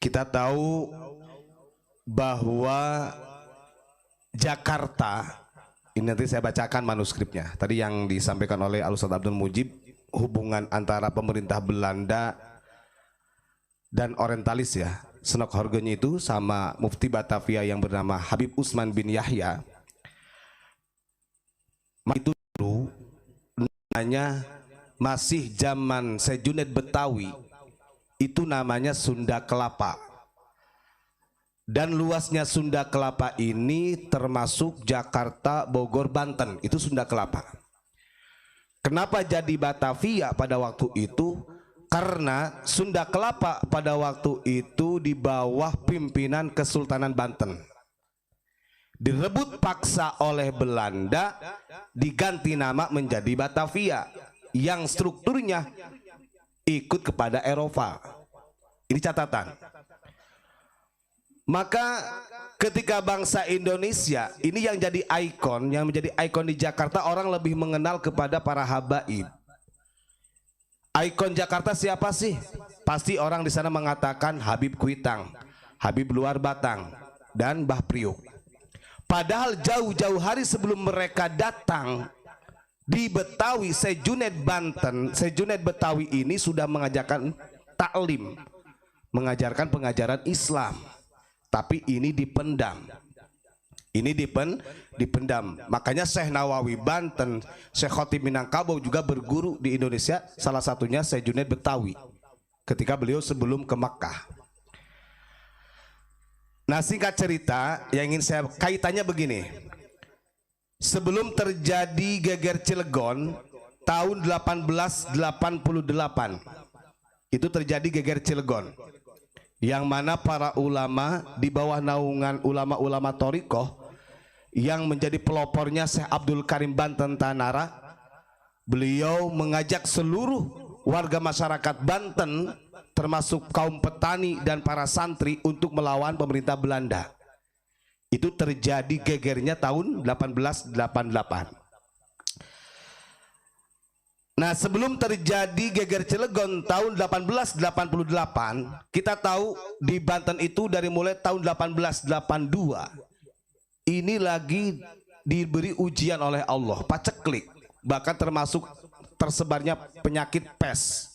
Kita tahu bahwa Jakarta, ini nanti saya bacakan manuskripnya. Tadi yang disampaikan oleh Al-Ustadz Abdul Mujib, hubungan antara pemerintah Belanda dan orientalis ya, Senok Horgenye itu sama Mufti Batavia yang bernama Habib Utsman bin Yahya. Itu dulu namanya masih zaman Syekh Junaid Betawi, itu namanya Sunda Kelapa. Dan luasnya Sunda Kelapa ini termasuk Jakarta, Bogor, Banten, itu Sunda Kelapa. Kenapa jadi Batavia pada waktu itu? Karena Sunda Kelapa pada waktu itu di bawah pimpinan Kesultanan Banten. Direbut paksa oleh Belanda, diganti nama menjadi Batavia, yang strukturnya ikut kepada Eropa. Ini catatan. Maka ketika bangsa Indonesia ini yang jadi ikon, yang menjadi ikon di Jakarta, orang lebih mengenal kepada para habaib. Ikon Jakarta siapa sih? Pasti orang di sana mengatakan Habib Kuitang, Habib Luar Batang, dan Mbah Priuk. Padahal jauh-jauh hari sebelum mereka datang di Betawi, Syekh Junaid Banten, Syekh Junaid Betawi ini sudah mengajarkan taklim, mengajarkan pengajaran Islam. Tapi ini dipendam. Ini dipendam. Makanya Syekh Nawawi Banten, Syekh Khotib Minangkabau juga berguru di Indonesia, salah satunya Syekh Junaid Betawi ketika beliau sebelum ke Makkah. Nah, singkat cerita yang ingin saya kaitannya begini. Sebelum terjadi geger Cilegon tahun 1888, itu terjadi geger Cilegon, yang mana para ulama di bawah naungan ulama-ulama Thorikoh yang menjadi pelopornya Syekh Abdul Karim Banten Tanara, beliau mengajak seluruh warga masyarakat Banten termasuk kaum petani dan para santri untuk melawan pemerintah Belanda. Itu terjadi gegernya tahun 1888. Nah, sebelum terjadi geger Cilegon tahun 1888, kita tahu di Banten itu dari mulai tahun 1882 ini lagi diberi ujian oleh Allah, paceklik, bahkan termasuk tersebarnya penyakit pes.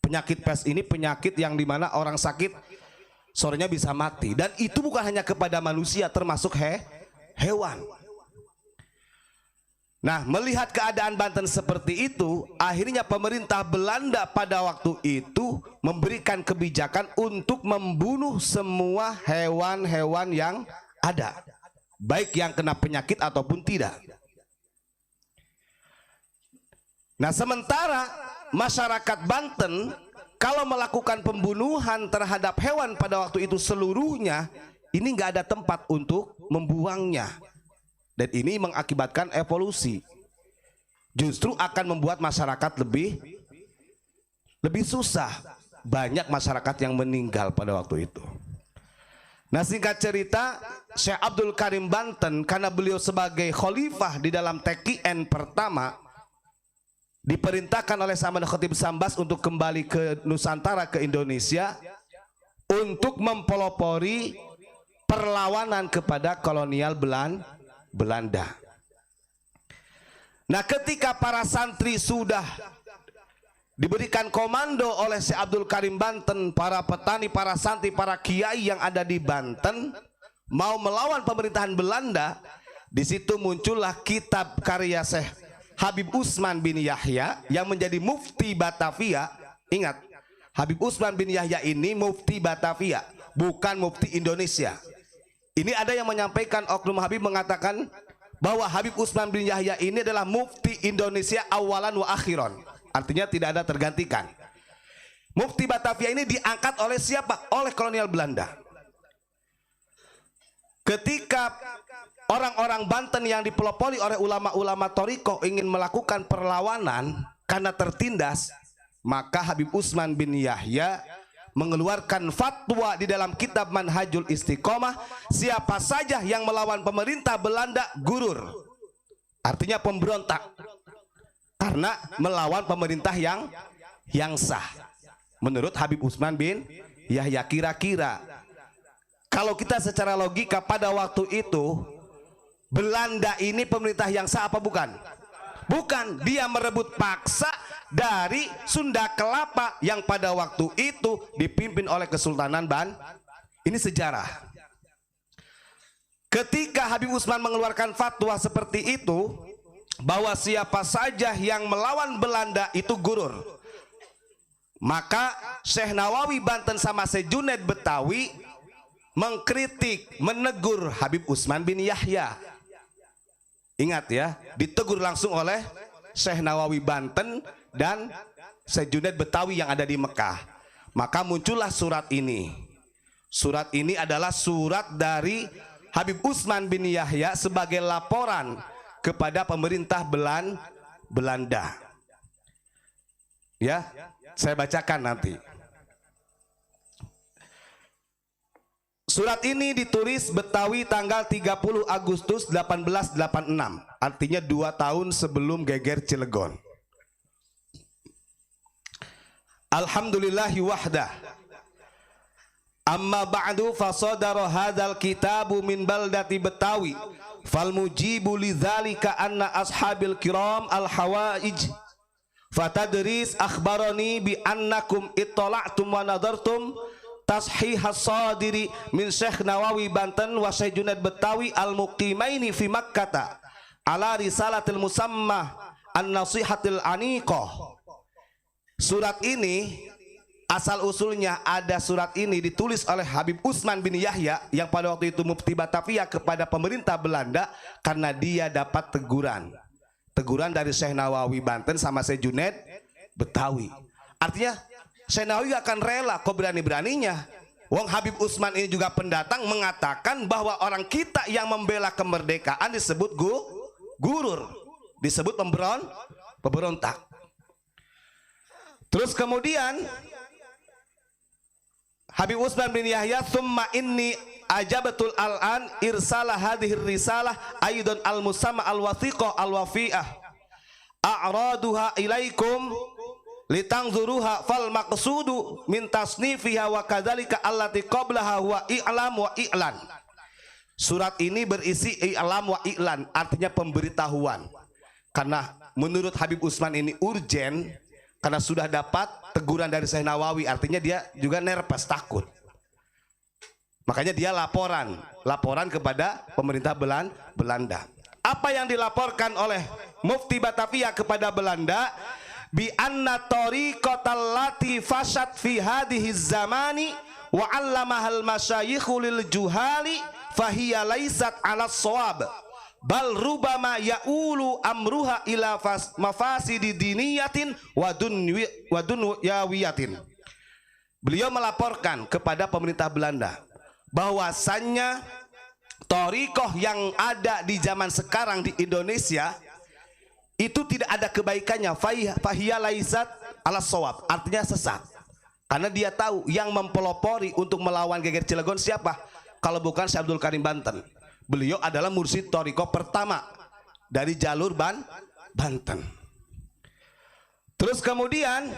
Penyakit pes ini penyakit yang dimana orang sakit sorenya bisa mati, dan itu bukan hanya kepada manusia, termasuk hewan. Nah, melihat keadaan Banten seperti itu, akhirnya pemerintah Belanda pada waktu itu memberikan kebijakan untuk membunuh semua hewan-hewan yang ada, baik yang kena penyakit ataupun tidak. Nah, sementara masyarakat Banten kalau melakukan pembunuhan terhadap hewan pada waktu itu seluruhnya, ini nggak ada tempat untuk membuangnya. Dan ini mengakibatkan evolusi, justru akan membuat masyarakat lebih susah. Banyak masyarakat yang meninggal pada waktu itu. Nah, singkat cerita, Syekh Abdul Karim Banten karena beliau sebagai khalifah di dalam TKN pertama diperintahkan oleh Saman Khatib Sambas untuk kembali ke Nusantara, ke Indonesia, untuk mempelopori perlawanan kepada kolonial Belanda. Nah, ketika para santri sudah diberikan komando oleh Syekh Abdul Karim Banten, para petani, para santri, para kiai yang ada di Banten mau melawan pemerintahan Belanda, di situ muncullah kitab karya Syekh Habib Utsman bin Yahya yang menjadi mufti Batavia. Ingat, Habib Utsman bin Yahya ini mufti Batavia, bukan mufti Indonesia. Ini ada yang menyampaikan, oknum Habib mengatakan bahwa Habib Utsman bin Yahya ini adalah mufti Indonesia awalan wa akhiran, artinya tidak ada tergantikan. Mufti Batavia ini diangkat oleh siapa? Oleh kolonial Belanda. Ketika orang-orang Banten yang dipelopori oleh ulama-ulama Thorikoh ingin melakukan perlawanan karena tertindas, maka Habib Utsman bin Yahya mengeluarkan fatwa di dalam kitab Manhajul Istiqomah, siapa saja yang melawan pemerintah Belanda gurur, artinya pemberontak, karena melawan pemerintah yang sah menurut Habib Utsman bin Yahya. Kira-kira kalau kita secara logika pada waktu itu Belanda ini pemerintah yang sah apa bukan? Bukan, dia merebut paksa dari Sunda Kelapa yang pada waktu itu dipimpin oleh Kesultanan Ini sejarah. Ketika Habib Utsman mengeluarkan fatwa seperti itu, bahwa siapa saja yang melawan Belanda itu gurur, maka Syekh Nawawi Banten sama Syekh Junaid Betawi mengkritik, menegur Habib Utsman bin Yahya. Ingat ya, ditegur langsung oleh Syekh Nawawi Banten dan Syekh Junaid Betawi yang ada di Mekah. Maka muncullah surat ini. Surat ini adalah surat dari Habib Utsman bin Yahya sebagai laporan kepada pemerintah Belanda. Ya, saya bacakan nanti. Surat ini ditulis Betawi tanggal 30 Agustus 1886, artinya 2 tahun sebelum geger Cilegon. Alhamdulillahi wahdah. Amma ba'du fasadara hadzal kitabu min baldati Betawi fal mujibu lidzalika anna ashabil kiram al hawaij fatadris akhbarani bi annakum ittala'tum wa nadartum tashih as-sadiri min Syekh Nawawi Banten wa Syekh Junaid Betawi al-muqimaini fi Makkah ala risalatil musamma an-nasihatil aniqah. Surat ini asal usulnya ada surat ini ditulis oleh Habib Utsman bin Yahya yang pada waktu itu mufti Batavia kepada pemerintah Belanda karena dia dapat teguran dari Syekh Nawawi Banten sama Syekh Junaid Betawi. Artinya Syekh Nawawi akan rela, kok berani-beraninya wong Habib Utsman ini juga pendatang mengatakan bahwa orang kita yang membela kemerdekaan disebut gurur, disebut pemberontak. Terus kemudian Habib Utsman bin Yahya thumma inni ajabatul al'an irsala hadhir risalah aidan al-musamma al-wathiqah al-wafi'ah a'raduha ilaikum litangzuruha fal maqsudu min tasnifiha wa kadzalika allati qablaha wa i'lam wa i'lan. Surat ini berisi i'lam wa i'lan, artinya pemberitahuan. Karena menurut Habib Utsman ini urgen karena sudah dapat teguran dari Syekh Nawawi, artinya dia juga nervous, takut. Makanya dia laporan kepada pemerintah Belanda. Apa yang dilaporkan oleh Mufti Batavia kepada Belanda? Bi anna tariqatal lati fashat fi hadhihi zamani wa 'allamahal masyayikhu lil juhali fahiya laysat 'ala shawab bal rubama yaulu amruha ila mafasidi diniyatin wa dunyawiyatin. Beliau melaporkan kepada pemerintah Belanda bahwasannya thariqah yang ada di zaman sekarang di Indonesia itu tidak ada kebaikannya, fahiya laisat ala shawab, artinya sesat. Karena dia tahu yang mempelopori untuk melawan geger Cilegon siapa? Kalau bukan Syekh Abdul Karim Banten. Beliau adalah mursyid thariqah pertama dari jalur Banten. Terus kemudian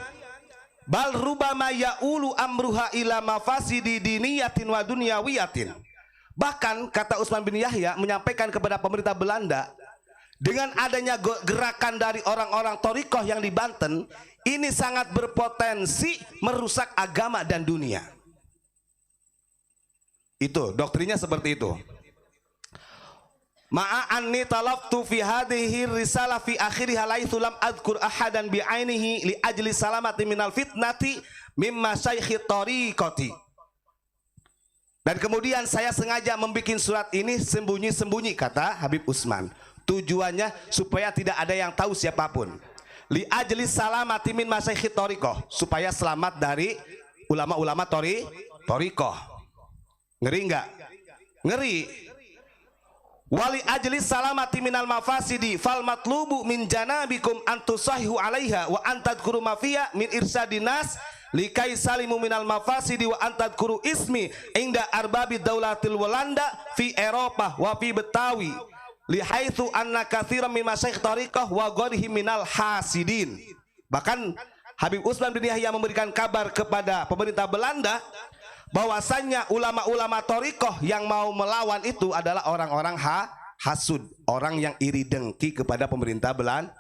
bal rubama yaulu amruha ila mafasidi diniyatin wa dunyawiyatin. Bahkan kata Utsman bin Yahya menyampaikan kepada pemerintah Belanda, dengan adanya gerakan dari orang-orang thariqah yang di Banten, ini sangat berpotensi merusak agama dan dunia. Itu doktrinnya seperti itu. Ma'a anni talaqtu fi hadhihi risalah fi akhiriha laitsu lam adhkur ahadan bi ainihi li ajli salamati minal fitnati mimma syaikhi tariqati. Dan kemudian saya sengaja membuat surat ini sembunyi-sembunyi, kata Habib Utsman. Tujuannya supaya tidak ada yang tahu siapapun. Li ajli salamati min masyaikhi thariqah, supaya selamat dari ulama-ulama thariqah. Ngeri enggak? Ngeri. Wali ajli salamati minal mafasidi fal matlubu min janabikum antusahihu alaiha wa antadkuru mafia min irsadinas likai salimu minal mafasidi wa antadkuru ismi inda arbabi daulatil Walanda fi Eropa wa fi Betawi lihaitsu anna katsiran min masyayikh thariqah wa ghairihi minal hasidin. Bahkan Habib Utsman bin Yahya memberikan kabar kepada pemerintah Belanda bahwasannya ulama-ulama thariqah yang mau melawan itu adalah orang-orang hasud, orang yang iri dengki kepada pemerintah Belanda.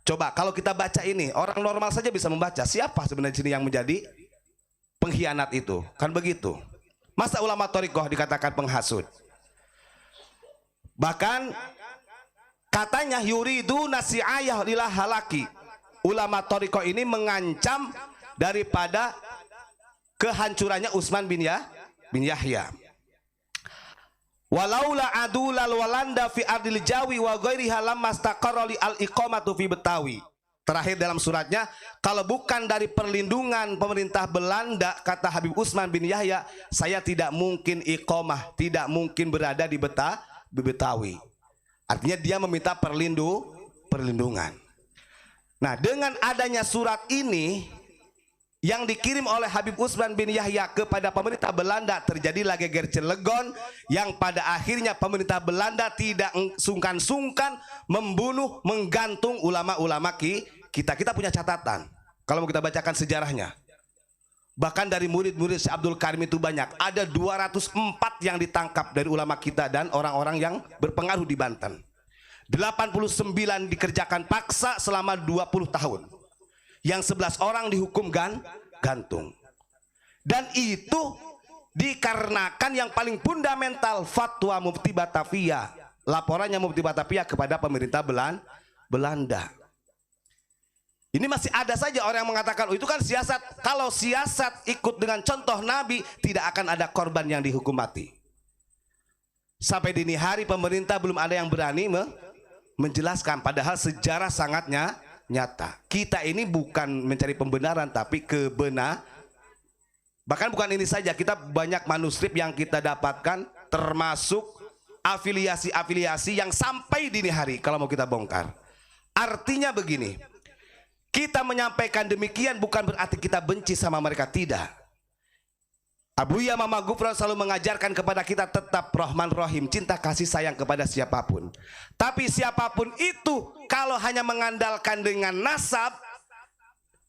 Coba kalau kita baca ini, orang normal saja bisa membaca siapa sebenarnya sini yang menjadi pengkhianat itu, kan begitu. Masa ulama thariqah dikatakan penghasut? Bahkan katanya yuridu nasi'ayah lillah halaki. Ulama thariqah ini mengancam daripada kehancurannya Utsman bin Yahya. Walaula adulal walanda fi ardil jawi wa ghairiha lamma istaqarra li al iqamatu fi Betawi. Terakhir dalam suratnya, kalau bukan dari perlindungan pemerintah Belanda, kata Habib Utsman bin Yahya, saya tidak mungkin iqamah, tidak mungkin berada di Betawi. Artinya dia meminta perlindungan. Nah, dengan adanya surat ini yang dikirim oleh Habib Utsman bin Yahya kepada pemerintah Belanda, terjadilah geger Cilegon yang pada akhirnya pemerintah Belanda tidak sungkan-sungkan membunuh, menggantung ulama-ulama kita. Kita punya catatan kalau mau kita bacakan sejarahnya. Bahkan dari murid-murid Syekh Abdul Karim itu banyak, ada 204 yang ditangkap dari ulama kita dan orang-orang yang berpengaruh di Banten. 89 dikerjakan paksa selama 20 tahun. Yang 11 orang dihukum gantung. Dan itu dikarenakan yang paling fundamental fatwa Mufti Batavia, laporannya Mufti Batavia kepada pemerintah Belanda. Ini masih ada saja orang yang mengatakan, oh, itu kan siasat. Kalau siasat ikut dengan contoh Nabi, tidak akan ada korban yang dihukum mati. Sampai dini hari pemerintah belum ada yang berani menjelaskan, padahal sejarah sangatnya nyata. Kita ini bukan mencari pembenaran tapi kebenaran. Bahkan bukan ini saja, kita banyak manuskrip yang kita dapatkan, termasuk afiliasi-afiliasi yang sampai dini hari kalau mau kita bongkar. Artinya begini, kita menyampaikan demikian bukan berarti kita benci sama mereka, tidak. Abuya Mama Gufron selalu mengajarkan kepada kita tetap Rahman Rahim, cinta kasih sayang kepada siapapun. Tapi siapapun itu kalau hanya mengandalkan dengan nasab,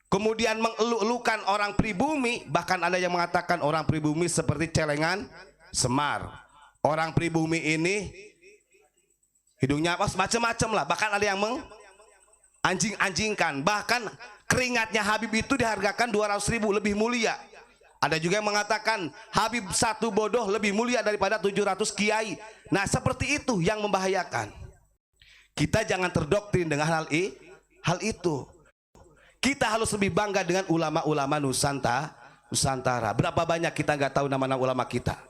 kemudian mengeluk-elukan orang pribumi, bahkan ada yang mengatakan orang pribumi seperti celengan semar. Orang pribumi ini hidungnya apa macam-macam lah, bahkan ada yang menganjing-anjingkan. Bahkan keringatnya Habib itu dihargakan 200.000 lebih mulia. Ada juga yang mengatakan Habib satu bodoh lebih mulia daripada 700 kiai. Nah, seperti itu yang membahayakan. Kita jangan terdoktrin dengan hal itu. Kita harus lebih bangga dengan ulama-ulama Nusantara. Berapa banyak kita nggak tahu nama-nama ulama kita.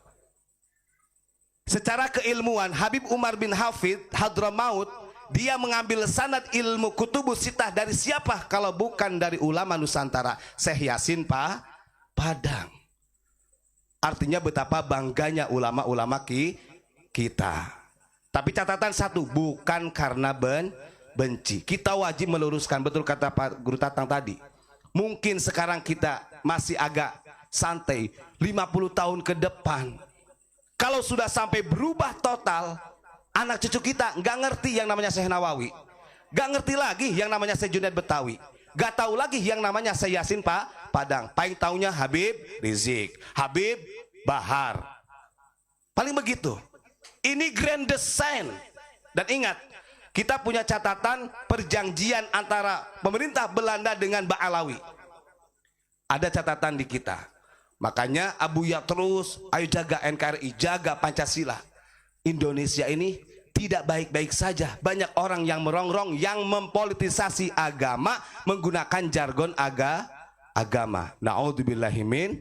Secara keilmuan, Habib Umar bin Hafidh Hadramaut, dia mengambil sanad ilmu kutubus sitah dari siapa kalau bukan dari ulama Nusantara? Syekh Yasin Padang. Artinya betapa bangganya ulama-ulama kita. Tapi catatan satu, bukan karena benci. Kita wajib meluruskan, betul kata Pak Guru Tatang tadi. Mungkin sekarang kita masih agak santai, 50 tahun ke depan, kalau sudah sampai berubah total, anak cucu kita nggak ngerti yang namanya Syekh Nawawi, nggak ngerti lagi yang namanya Syekh Junaid Betawi, nggak tahu lagi yang namanya Syekh Yasin Padang. Paling taunya Habib Rizik, Habib Bahar, paling begitu. Ini grand design. Dan ingat, kita punya catatan perjanjian antara pemerintah Belanda dengan Ba'alawi. Ada catatan di kita. Makanya Abuya terus, ayo jaga NKRI, jaga Pancasila. Indonesia ini tidak baik-baik saja. Banyak orang yang merongrong, yang mempolitisasi agama, menggunakan jargon agama. Na'udzubillahi min